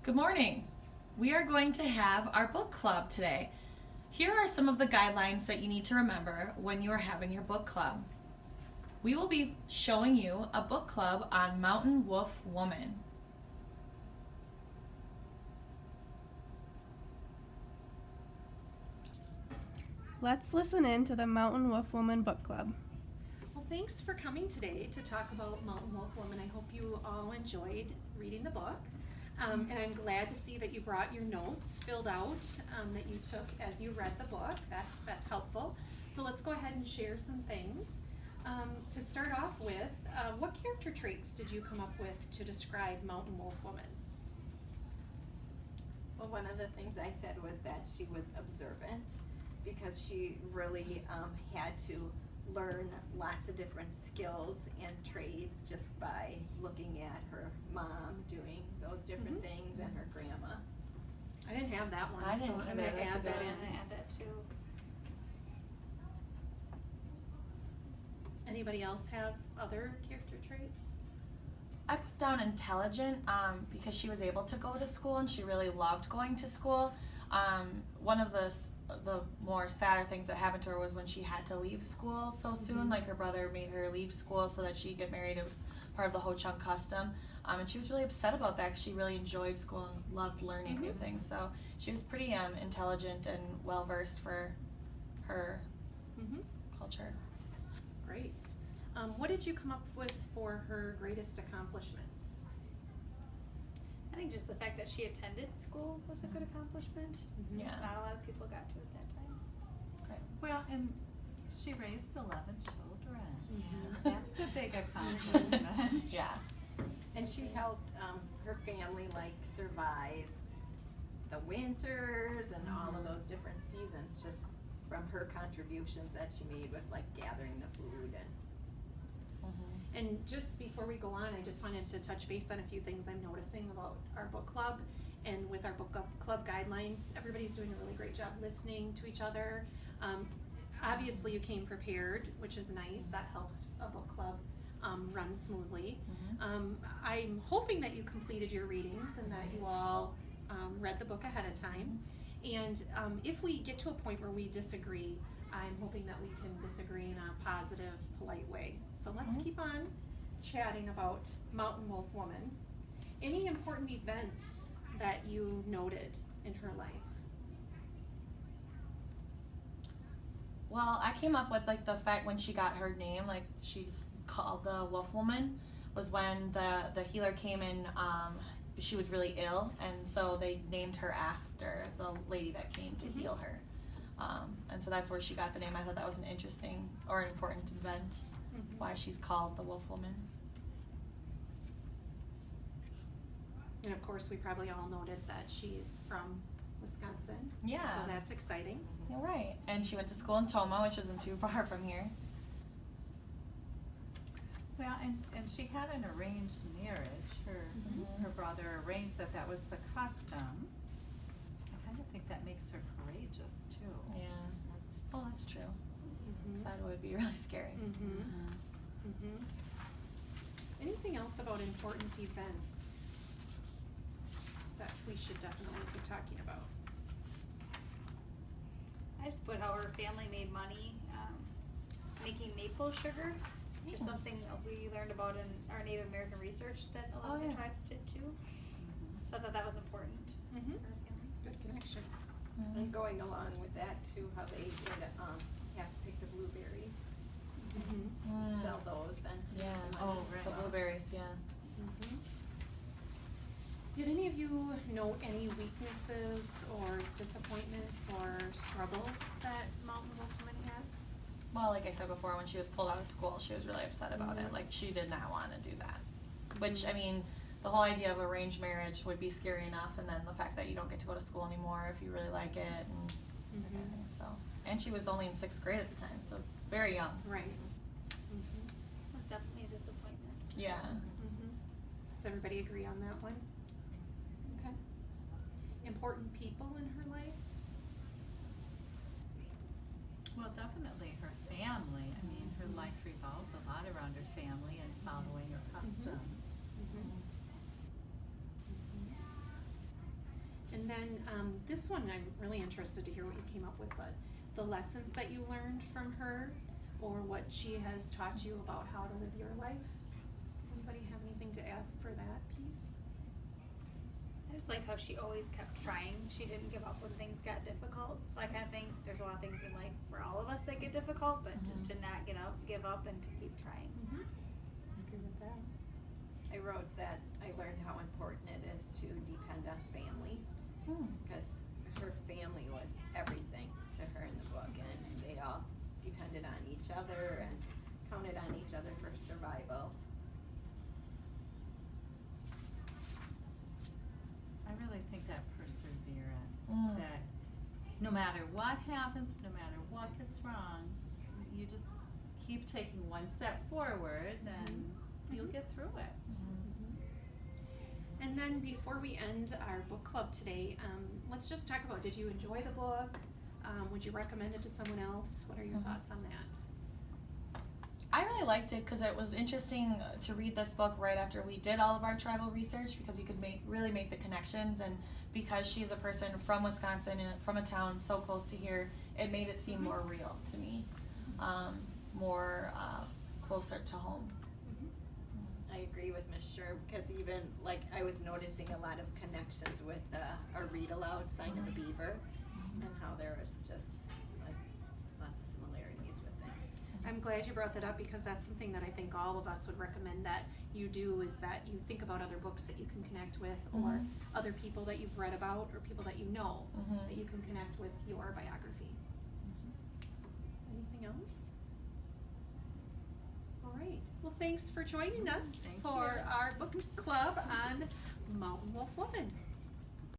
Good morning. We are going to have our book club today. Here are some of the guidelines that you need to remember when you are having your book club. We will be showing you a book club on Mountain Wolf Woman. Let's listen in to the Mountain Wolf Woman Book Club. Well, thanks for coming today to talk about Mountain Wolf Woman. I hope you all enjoyed reading the book. And I'm glad to see that you brought your notes filled out that you took as you read the book. That's helpful. So let's go ahead and share some things. To start off with, what character traits did you come up with to describe Mountain Wolf Woman? Well, one of the things I said was that she was observant because she really had to learn lots of different skills and trades just by looking at her mom doing those different things and her grandma. I didn't have that one, I so didn't I'm either. gonna That's a add good that one. in. Add that too. Anybody else have other character traits? I put down intelligent because she was able to go to school and she really loved going to school. One of the more sadder things that happened to her was when she had to leave school so soon. Like her brother made her leave school so that she'd get married. It was part of the Ho Chunk custom. And she was really upset about that because she really enjoyed school and loved learning new things. So she was pretty intelligent and well versed for her culture. Great. What did you come up with for her greatest accomplishments? I think just the fact that she attended school was a good accomplishment. Yeah. Because not a lot of people got to at that time. Well, and she raised 11 children. Mhm. That's a big accomplishment. Yeah. And she helped her family survive the winters and all of those different seasons just from her contributions that she made with gathering the food and And just before we go on, I just wanted to touch base on a few things I'm noticing about our book club and with our book club guidelines. Everybody's doing a really great job listening to each other. Obviously you came prepared, which is nice. That helps a book club run smoothly. I'm hoping that you completed your readings and that you all read the book ahead of time. And if we get to a point where we disagree, I'm hoping that we can disagree in a positive, polite way. So let's keep on chatting about Mountain Wolf Woman. Any important events that you noted in her life? Well, I came up with the fact when she got her name, she's called the Wolf Woman, was when the healer came in. She was really ill, and so they named her after the lady that came to heal her. And so that's where she got the name. I thought that was an interesting or an important event, why she's called the Wolf Woman. And of course, we probably all noted that she's from Wisconsin. Yeah. So that's exciting. You're right. And she went to school in Toma, which isn't too far from here. Well, and she had an arranged marriage. Her brother arranged that was the custom. I kind of think that makes her courageous too. Yeah. Well, that's true. Side would be really scary. Anything else about important events that we should definitely be talking about? I just put how her family made money making maple sugar, which is something that we learned about in our Native American research that a lot of the tribes did too. So I thought that was important for her family. Good connection. and going along with that too, how they would have to pick the blueberries, sell those then to Yeah. make the money. Oh, right. So blueberries, yeah. Did any of you note any weaknesses or disappointments or struggles that Mountain Wolf Woman had? Well, like I said before, when she was pulled out of school, she was really upset about it. Like, she did not want to do that. Which, I mean, the whole idea of arranged marriage would be scary enough, and then the fact that you don't get to go to school anymore if you really like it, and everything, so. And she was only in 6th grade at the time, so very young. Right. It was definitely a disappointment. Yeah. Does everybody agree on that one? Okay. Important people in her life? Well, definitely her family. I mean, her life revolved a lot around her family and following her customs. then, this one, I'm really interested to hear what you came up with, but the lessons that you learned from her, or what she has taught you about how to live your life. Anybody have anything to add for that piece? I just liked how she always kept trying. She didn't give up when things got difficult. So I kind of think there's a lot of things in life for all of us that get difficult, but just to not give up and to keep trying. Agree with that. I wrote that I learned how important it is to depend on family, because her family was everything to her in the book, and they all depended on each other and counted on each other for survival. I really think that perseverance, that no matter what happens, no matter what gets wrong, you just keep taking one step forward and you'll get through it. And then before we end our book club today, let's just talk about, did you enjoy the book? Would you recommend it to someone else? What are your thoughts on that? I really liked it because it was interesting to read this book right after we did all of our tribal research, because you could really make the connections, and because she's a person from Wisconsin and from a town so close to here, it made it seem more real to me, more closer to home. I agree with Ms. Sherm, because even, like, I was noticing a lot of connections with our read aloud, Sign of the Beaver, and how there was just, like, lots of similarities with things. I'm glad you brought that up, because that's something that I think all of us would recommend that you do, is that you think about other books that you can connect with, or other people that you've read about, or people that you know that you can connect with your biography. Anything else? All right. Well, thanks for joining us Thank for you. our book club on Mountain Wolf Woman.